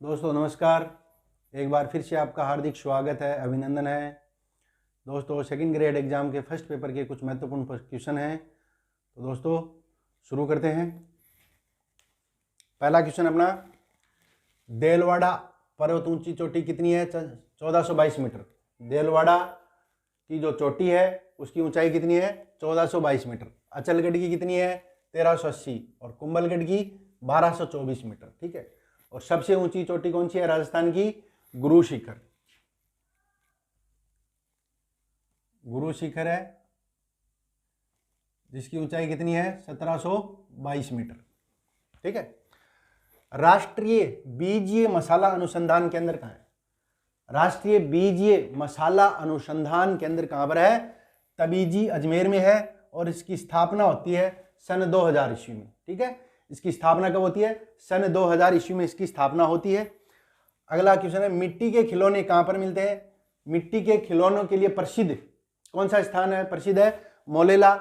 दोस्तों नमस्कार। एक बार फिर से आपका हार्दिक स्वागत है, अभिनंदन है। दोस्तों सेकंड ग्रेड एग्जाम के फर्स्ट पेपर के कुछ महत्वपूर्ण क्वेश्चन हैं, तो दोस्तों शुरू करते हैं। पहला क्वेश्चन अपना, देलवाड़ा पर्वत ऊंची चोटी कितनी है? 1422 मीटर। देलवाड़ा की जो चोटी है उसकी ऊंचाई कितनी है? 1422 मीटर। अचलगढ़ की कितनी है? 1380 और कुंभलगढ़ की 1224 मीटर। ठीक है। और सबसे ऊंची चोटी कौन सी है? राजस्थान की गुरु शिखर। गुरु शिखर है जिसकी ऊंचाई कितनी है? 1722 मीटर। ठीक है। राष्ट्रीय बीजीय मसाला अनुसंधान केंद्र कहाँ है? राष्ट्रीय बीजीय मसाला अनुसंधान केंद्र कहां पर है? तबीजी अजमेर में है और इसकी स्थापना होती है सन 2000 ईस्वी में। ठीक है। इसकी स्थापना कब होती है? सन 2000 ईस्वी में इसकी स्थापना होती है। अगला क्वेश्चन है, मिट्टी के खिलौने कहां पर मिलते हैं? मिट्टी के खिलौनों के लिए प्रसिद्ध कौन सा स्थान है? प्रसिद्ध है मोलेला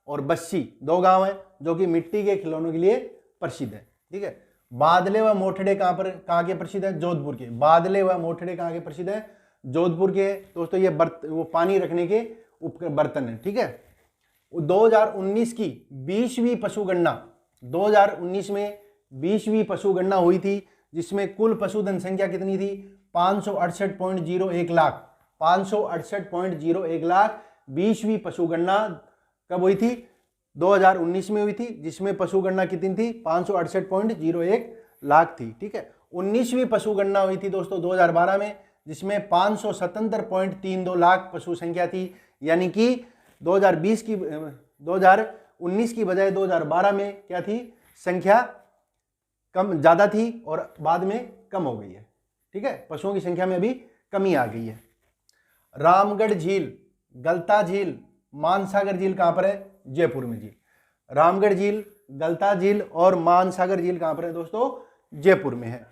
और बस्सी, दो गांव हैं जो कि मिट्टी के खिलौनों के लिए प्रसिद्ध है। ठीक है। बादले व मोठड़े कहां के प्रसिद्ध है? जोधपुर के। बादले व मोठड़े कहां के प्रसिद्ध है? जोधपुर के। दोस्तों ये वो पानी रखने के बर्तन है। ठीक है। 2019 की 20वीं पशुगणना, 2019 में 20वीं पशुगणना हुई थी जिसमें कुल पशुधन संख्या कितनी थी? 568.01 लाख। 568.01 लाख 20वीं पशुगणना कब हुई थी? 2019 में हुई थी, जिसमें पशुगणना कितनी थी? 568.01 लाख थी। ठीक है। 19वीं पशुगणना हुई थी दोस्तों 2012 में, जिसमें 577.32 लाख पशु संख्या थी। यानी कि 2019 की बजाय 2012 में क्या थी? संख्या कम ज्यादा थी और बाद में कम हो गई है। ठीक है। पशुओं की संख्या में अभी कमी आ गई है। रामगढ़ झील, गलता झील, मानसागर झील कहां पर है? जयपुर में झील। रामगढ़ झील, गलता झील और मानसागर झील कहां पर है दोस्तों? जयपुर में है।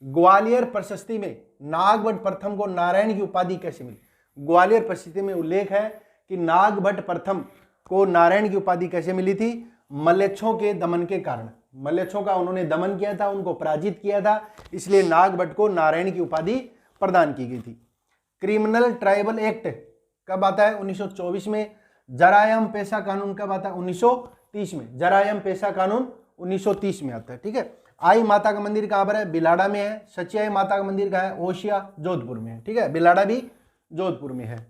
ग्वालियर प्रशस्ति में नागभट्ट प्रथम को नारायण की उपाधि कैसे मिली? ग्वालियर प्रशस्ति में उल्लेख है कि नागभट्ट प्रथम को नारायण की उपाधि कैसे मिली थी? मलेच्छों के दमन के कारण। मलेच्छों का उन्होंने दमन किया था, उनको पराजित किया था, इसलिए नागभट्ट को नारायण की उपाधि प्रदान की गई थी। क्रिमिनल ट्राइबल एक्ट कब आता है? 1924 में। जरायम पेशा कानून कब आता है? 1930 में। जरायम पेशा कानून 1930 में आता है। ठीक है। आई माता का मंदिर कहां पर है? बिलाड़ा में है। सचियाई माता का मंदिर कहां है? ओशिया, जोधपुर में है। ठीक है। बिलाड़ा भी जोधपुर में है।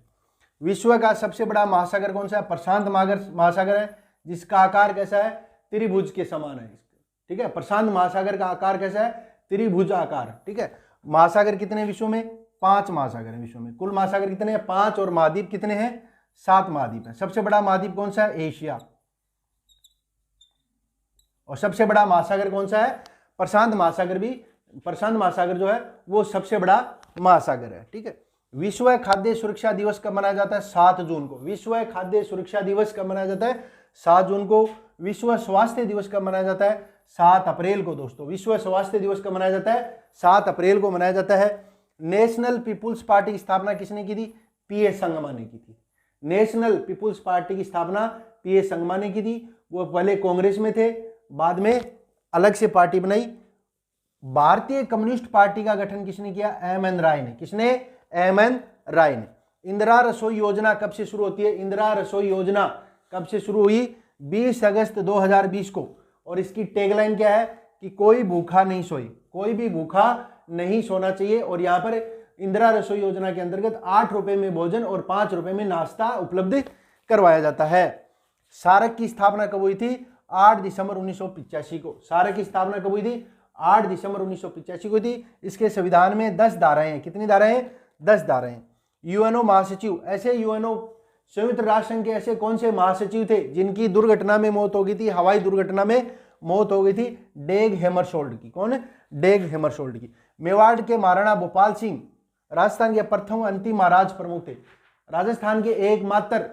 विश्व का सबसे बड़ा महासागर कौन सा है? प्रशांत महासागर है, जिसका आकार कैसा है? त्रिभुज के समान है। ठीक है। प्रशांत महासागर का आकार कैसा है? त्रिभुज आकार। ठीक है। महासागर कितने विश्व में? 5 महासागर है विश्व में। कुल महासागर कितने हैं? 5। और महाद्वीप कितने हैं? 7 महाद्वीप है। सबसे बड़ा महाद्वीप कौन सा है? एशिया। और सबसे बड़ा महासागर कौन सा है? प्रशांत महासागर भी। प्रशांत महासागर जो है वो सबसे बड़ा महासागर है। ठीक है। विश्व खाद्य सुरक्षा दिवस कब मनाया जाता है? 7 जून को। विश्व खाद्य सुरक्षा दिवस कब मनाया जाता है? 7 जून को। विश्व स्वास्थ्य दिवस कब मनाया जाता है? 7 अप्रैल को दोस्तों। विश्व स्वास्थ्य दिवस कब मनाया जाता है? 7 अप्रैल को मनाया जाता है। नेशनल पीपुल्स पार्टी की स्थापना किसने की थी? पीए संगमा ने की थी। नेशनल पीपुल्स पार्टी की स्थापना पीए संगमा ने की थी। वो पहले कांग्रेस में थे, बाद में अलग से पार्टी बनाई। भारतीय कम्युनिस्ट पार्टी का गठन किसने किया? एम.एन. राय ने। किसने? एम.एन. राय ने। इंदिरा रसोई योजना कब से शुरू होती है? इंदिरा रसोई योजना कब से शुरू हुई? 20 अगस्त 2020 को। और इसकी टैगलाइन क्या है? कि कोई भूखा नहीं सोए। कोई भी भूखा नहीं सोना चाहिए। और यहाँ पर इंदिरा रसोई योजना के अंतर्गत 8 रुपए में भोजन और 5 रुपए में नाश्ता उपलब्ध करवाया जाता है। सार्क की स्थापना कब हुई थी? 8 दिसंबर 1985 को। सार्क की स्थापना कब हुई थी? 8 दिसंबर 1985 को थी। इसके संविधान में 10 धाराएं हैं। कितनी धाराएं हैं? 10 धाराएं। यूएनओ महासचिव, ऐसे यूएनओ संयुक्त राष्ट्र संघ के ऐसे कौन से महासचिव थे जिनकी दुर्घटना में मौत हो गई थी? हवाई दुर्घटना में मौत हो गई थी डेग हैमरशोल्ड की। कौन है? डेग हैमरशोल्ड की। मेवाड़ के महाराणा भोपाल सिंह राजस्थान के प्रथम अंतिम महाराज प्रमुख थे। राजस्थान के एकमात्र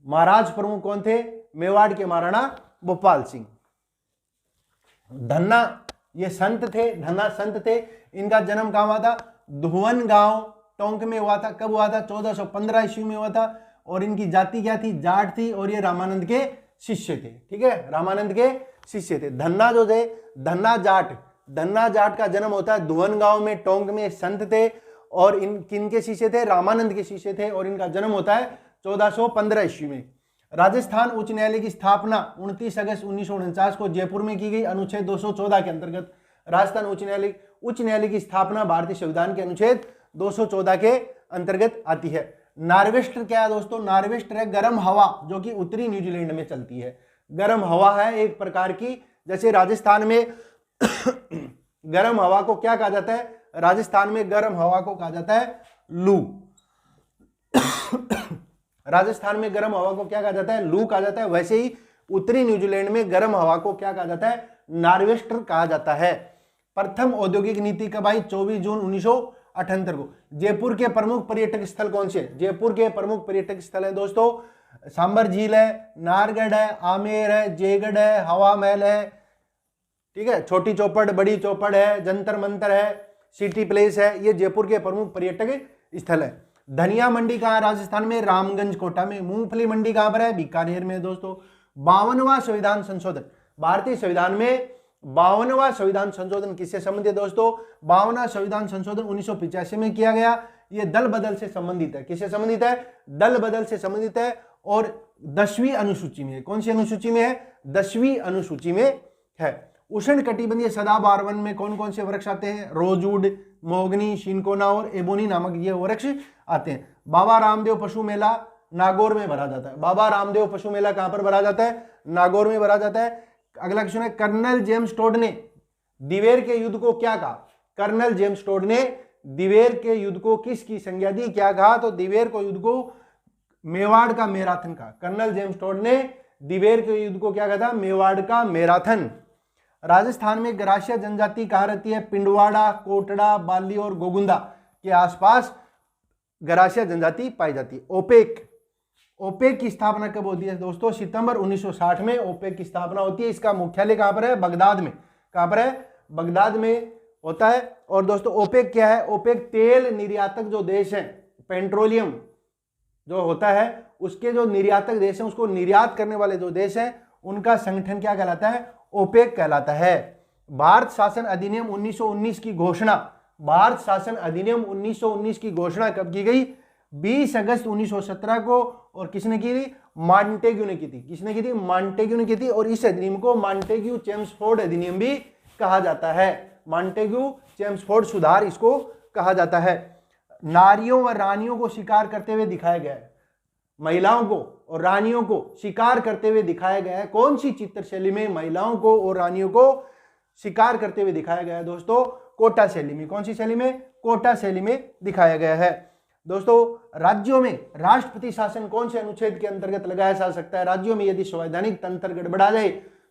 महाराज प्रमुख कौन थे? मेवाड़ के महाराणा भोपाल सिंह। धन्ना ये संत थे, धन्ना संत थे। इनका जन्म कहां हुआ था? धुवन गांव टोंक में हुआ था। कब हुआ था? 1415 ईस्वी में हुआ था। और इनकी जाति क्या थी? जाट थी। और ये रामानंद के शिष्य थे। ठीक है। रामानंद के शिष्य थे। धन्ना जो थे, धन्ना जाट धन्ना जाट का जन्म होता है धुवन गांव में, टोंक में। संत थे और किनके शिष्य थे? रामानंद के शिष्य थे और इनका जन्म होता है 1415 ईस्वी में। राजस्थान उच्च न्यायालय की स्थापना 29 अगस्त 1949 को जयपुर में की गई अनुच्छेद 214 के अंतर्गत। राजस्थान उच्च न्यायालय की स्थापना भारतीय संविधान के अनुच्छेद 214 के अंतर्गत आती है। नार्वेस्टर क्या है दोस्तों? नार्वेस्टर है गर्म हवा, जो कि उत्तरी न्यूजीलैंड में चलती है। गर्म हवा है एक प्रकार की, जैसे राजस्थान में गर्म हवा को क्या कहा जाता है? राजस्थान में गर्म हवा को कहा जाता है लू। राजस्थान में गर्म हवा को क्या कहा जाता है? लू कहा जाता है। वैसे ही उत्तरी न्यूजीलैंड में गर्म हवा को क्या कहा जाता है? नार्वेस्टर कहा जाता है। प्रथम औद्योगिक नीति कब आई? 24 जून 1978 को। जयपुर के प्रमुख पर्यटक स्थल कौन से? जयपुर के प्रमुख पर्यटक स्थल है दोस्तों सांबर झील है, नाहरगढ़ है, आमेर है, जयगढ़ है, हवा महल है, ठीक है, छोटी चौपड़, बड़ी चौपड़ है, जंतर मंतर है, सिटी प्लेस है। ये जयपुर के प्रमुख पर्यटक स्थल है। धनिया मंडी कहाँ है? राजस्थान में रामगंज कोटा में। मूंगफली मंडी कहाँ पर है? बीकानेर में दोस्तों। 52वां संविधान संशोधन, भारतीय संविधान में 52वां संविधान संशोधन किससे संबंधित है दोस्तों? 52वां संविधान संशोधन 1985 में किया गया। ये दल बदल से संबंधित है। किससे संबंधित है? दल बदल से संबंधित है और 10वीं अनुसूची में है। कौन सी अनुसूची में है? 10वीं अनुसूची में है। उष्ण कटिबंधीय सदाबहार वन में कौन कौन से वृक्ष आते हैं? रोजवुड, मोगनी, शिनकोना और एबोनी नामक ये वृक्ष आते हैं। बाबा रामदेव पशु मेला नागौर में भरा जाता है। बाबा रामदेव पशु मेला कहां पर भरा जाता है? नागौर में भरा जाता है। अगला क्वेश्चन है, कर्नल जेम्स टोड ने दिवेर के युद्ध को क्या कहा? कर्नल जेम्स टोड ने दिवेर के युद्ध को किसकी संज्ञा दी? क्या कहा? तो दिवेर को युद्ध को मेवाड़ का मैराथन कहा। कर्नल जेम्स टोड ने दिवेर के युद्ध को क्या कहा था? मेवाड़ का मैराथन। राजस्थान में गरासिया जनजाति कहां रहती है? पिंडवाड़ा, कोटड़ा, बाली और गोगुंदा के आसपास गरासिया जनजाति पाई जाती है। ओपेक की स्थापना कब होती है दोस्तों? सितंबर 1960 में ओपेक की स्थापना होती है। इसका मुख्यालय कहां पर है? बगदाद में। कहां पर है? बगदाद में होता है। और दोस्तों ओपेक क्या है? ओपेक तेल निर्यातक जो देश है, पेट्रोलियम जो होता है उसके जो निर्यातक देश हैं, उसको निर्यात करने वाले जो देश हैं, उनका संगठन क्या कहलाता है? ओपेक कहलाता है। भारत शासन अधिनियम 1919 की घोषणा, भारत शासन अधिनियम 1919 की घोषणा कब की गई? 20 अगस्त 1917 को। और किसने की थी? मॉन्टेग्यू ने की थी। किसने की थी? मॉन्टेग्यू ने की थी। और इस अधिनियम को मॉन्टेग्यू चेम्सफोर्ड अधिनियम भी कहा जाता है। मॉन्टेग्यू चेम्सफोर्ड सुधार इसको कहा जाता है। नारियों व रानियों को शिकार करते हुए दिखाया गया है। महिलाओं को और रानियों को शिकार करते हुए दिखाया गया है। कौन सी चित्रशैली में महिलाओं को और रानियों को शिकार करते हुए दिखाया गया है दोस्तों? कोटा शैली में। कौन सी शैली में? कोटा शैली में दिखाया गया है। दोस्तों राज्यों में राष्ट्रपति शासन कौन से अनुच्छेद के अंतर्गत लगाया जा सकता है? राज्यों में यदि संवैधानिक तंत्र गड़बड़ा जाए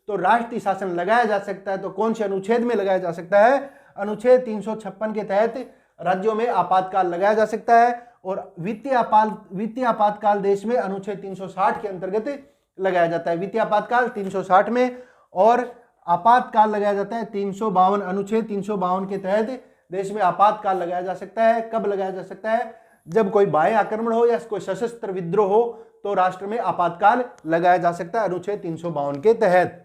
तो राष्ट्रीय शासन लगाया जा सकता है। तो कौन से अनुच्छेद में लगाया जा सकता है? अनुच्छेद 356 के तहत राज्यों में आपातकाल लगाया जा सकता है। और वित्तीय आपातकाल देश में अनुच्छेद 360 के अंतर्गत लगाया जाता है। वित्तीय आपातकाल 360 में, और आपातकाल लगाया जाता है 352, अनुच्छेद 352 के तहत देश में आपातकाल लगाया जा सकता है। कब लगाया जा सकता है? जब कोई बाह्य आक्रमण हो या कोई सशस्त्र विद्रोह हो तो राष्ट्र में आपातकाल लगाया जा सकता है अनुच्छेद 352 के तहत।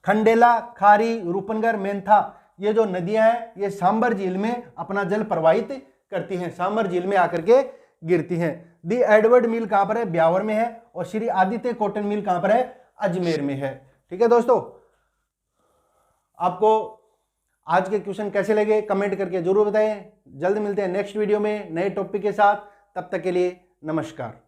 खंडेला, खारी, रूपनगर, मेंथा, ये जो नदियां हैं ये सांबर झील में अपना जल प्रवाहित करती हैं, सांबर झील में आकर के गिरती हैं। दी एडवर्ड मिल कहां पर है? ब्यावर में है। और श्री आदित्य कॉटन मिल कहां पर है? अजमेर में है। ठीक है दोस्तों, आपको आज के क्वेश्चन कैसे लगे कमेंट करके जरूर बताएं। जल्द मिलते हैं नेक्स्ट वीडियो में नए टॉपिक के साथ। तब तक के लिए नमस्कार।